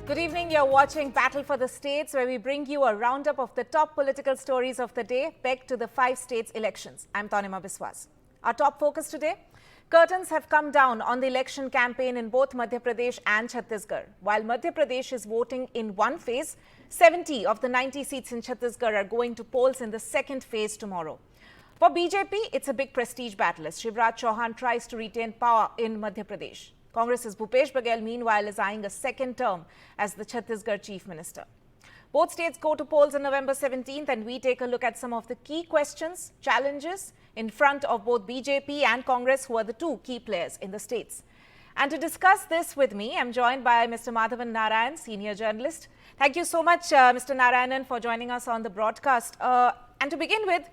Good evening. You're watching Battle for the States, where we bring you a roundup of the top political stories of the day pegged to the 5 states elections. I'm Tanima Biswas. Our top focus today: curtains have come down on the election campaign in both Madhya Pradesh and Chhattisgarh. While Madhya Pradesh is voting in one phase, 70 of the 90 seats in Chhattisgarh are going to polls in the second phase tomorrow. For BJP, it's a big prestige battle as Shivraj Chauhan tries to retain power in Madhya Pradesh. Congress's Bhupesh Baghel, meanwhile, is eyeing a second term as the Chhattisgarh Chief Minister. Both states go to polls on November 17th, and we take a look at some of the key questions, challenges in front of both BJP and Congress, who are the two key players in the states. And to discuss this with me, I'm joined by Mr. Madhavan Narayan, senior journalist. Thank you so much, Mr. Narayanan, for joining us on the broadcast. And to begin with,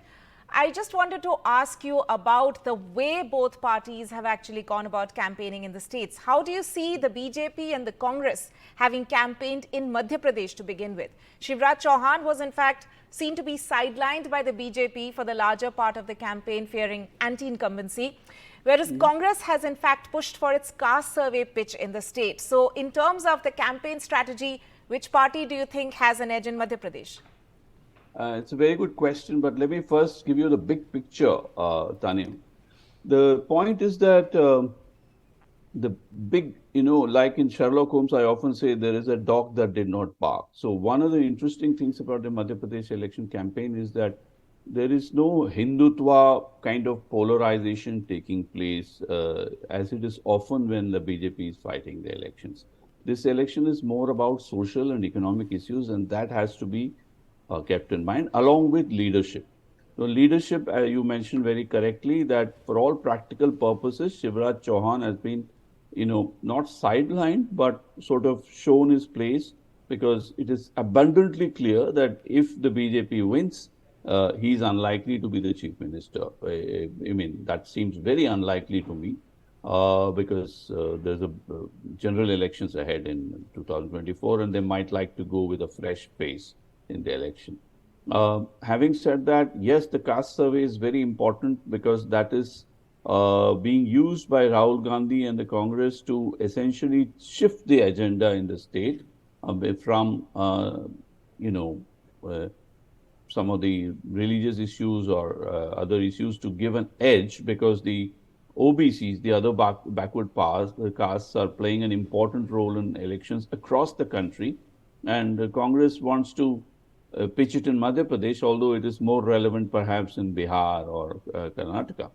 I just wanted to ask you about the way both parties have actually gone about campaigning in the states. How do you see the BJP and the Congress having campaigned in Madhya Pradesh to begin with? Shivraj Chauhan was in fact seen to be sidelined by the BJP for the larger part of the campaign, fearing anti-incumbency, whereas Congress has in fact pushed for its caste survey pitch in the state. So in terms of the campaign strategy, which party do you think has an edge in Madhya Pradesh? It's a very good question, but let me first give you the big picture, Tanim. The point is that the big, like in Sherlock Holmes, I often say there is a dog that did not bark. So one of the interesting things about the Madhya Pradesh election campaign is that there is no Hindutva kind of polarization taking place, as it is often when the BJP is fighting the elections. This election is more about social and economic issues, and that has to be kept in mind, along with leadership. So leadership, you mentioned very correctly that for all practical purposes, Shivraj Chauhan has been, not sidelined, but sort of shown his place, because it is abundantly clear that if the BJP wins, he's unlikely to be the chief minister. I mean, that seems very unlikely to me, because there's a general elections ahead in 2024, and they might like to go with a fresh pace in the election. Having said that, yes, the caste survey is very important, because that is being used by Rahul Gandhi and the Congress to essentially shift the agenda in the state from, some of the religious issues or other issues to give an edge, because the OBCs, the other backward castes, are playing an important role in elections across the country. And Congress wants to pitch it in Madhya Pradesh, although it is more relevant perhaps in Bihar or Karnataka.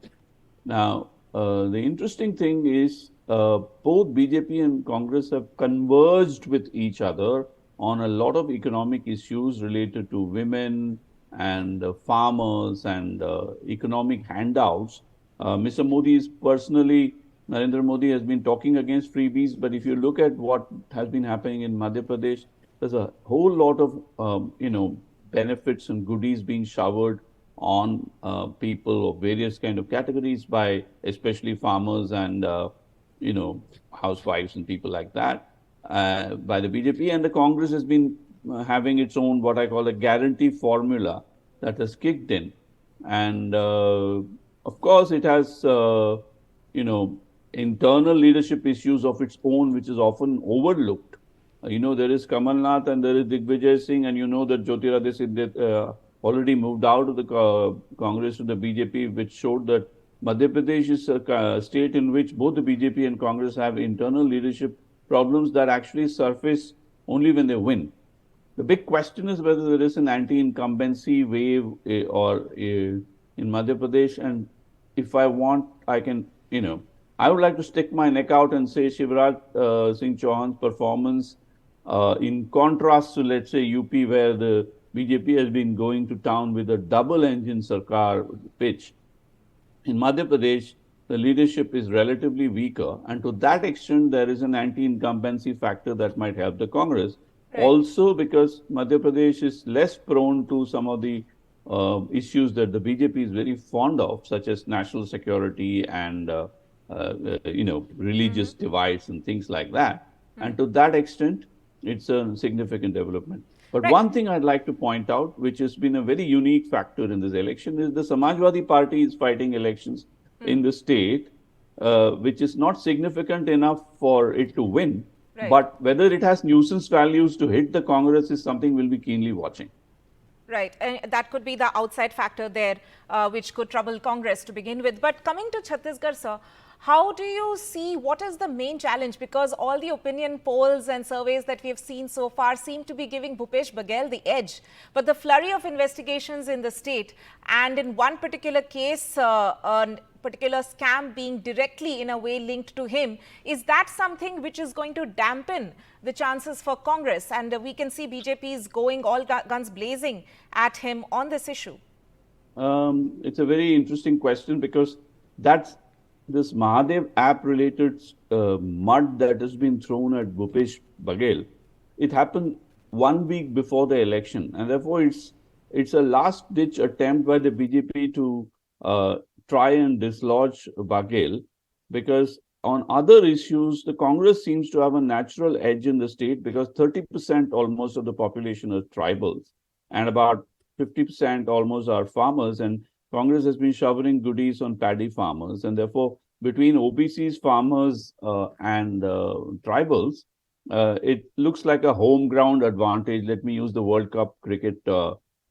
Now, the interesting thing is both BJP and Congress have converged with each other on a lot of economic issues related to women and farmers and economic handouts. Mr. Modi is personally, Narendra Modi has been talking against freebies, but if you look at what has been happening in Madhya Pradesh, there's a whole lot of, benefits and goodies being showered on people of various kind of categories by especially farmers and, housewives and people like that, by the BJP. And the Congress has been having its own, what I call a guarantee formula that has kicked in. And of course, it has, internal leadership issues of its own, which is often overlooked. There is Kamal Nath and there is Digvijay Singh, and that Jyotiraditya Sindhya already moved out of the Congress to the BJP, which showed that Madhya Pradesh is a state in which both the BJP and Congress have internal leadership problems that actually surface only when they win. The big question is whether there is an anti-incumbency wave in Madhya Pradesh, and if I want, I can, I would like to stick my neck out and say Shivraj Singh Chauhan's performance, in contrast to, let's say, UP, where the BJP has been going to town with a double-engine Sarkar pitch. In Madhya Pradesh, the leadership is relatively weaker, and to that extent, there is an anti-incumbency factor that might help the Congress. Right. Also, because Madhya Pradesh is less prone to some of the issues that the BJP is very fond of, such as national security and religious divides and things like that. And to that extent, it's a significant development. But one thing I'd like to point out, which has been a very unique factor in this election, is the Samajwadi Party is fighting elections in the state, which is not significant enough for it to win. Right. But whether it has nuisance values to hit the Congress is something we'll be keenly watching. Right. That could be the outside factor there, which could trouble Congress to begin with. But coming to Chhattisgarh, sir, how do you see what is the main challenge? Because all the opinion polls and surveys that we have seen so far seem to be giving Bhupesh Baghel the edge. But the flurry of investigations in the state, and in one particular case, a particular scam being directly in a way linked to him, is that something which is going to dampen the chances for Congress? And we can see BJP is going all guns blazing at him on this issue. It's a very interesting question because that's this Mahadev app related mud that has been thrown at Bhupesh Baghel. It happened 1 week before the election, and therefore it's a last ditch attempt by the BJP to try and dislodge Baghel, because on other issues the Congress seems to have a natural edge in the state because 30% almost of the population are tribals and about 50% almost are farmers, and Congress has been showering goodies on paddy farmers, and therefore between OBCs, farmers and tribals, it looks like a home ground advantage. Let me use the World Cup cricket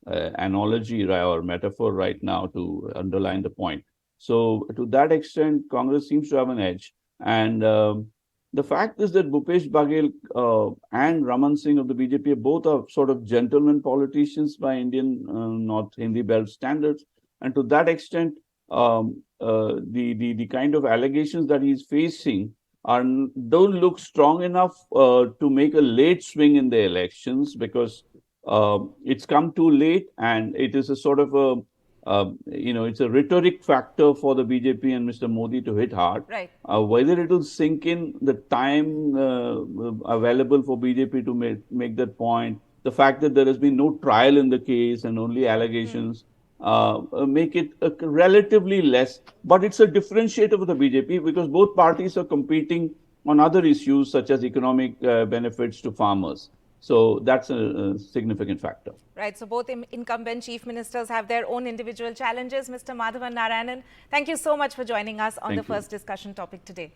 analogy or metaphor right now to underline the point. So to that extent, Congress seems to have an edge. And the fact is that Bhupesh Baghel and Raman Singh of the BJP both are sort of gentlemen politicians by Indian North Hindi belt standards. And to that extent, the kind of allegations that he's facing don't look strong enough to make a late swing in the elections, because it's come too late, and it is a sort of a it's a rhetoric factor for the BJP and Mr. Modi to hit hard. Right. Whether it will sink in, the time available for BJP to make that point, the fact that there has been no trial in the case and only allegations, make it relatively less. But it's a differentiator for the BJP because both parties are competing on other issues such as economic benefits to farmers. So that's a significant factor. Right. So both incumbent chief ministers have their own individual challenges. Mr. Madhavan Narayanan, thank you so much for joining us on the first discussion topic today.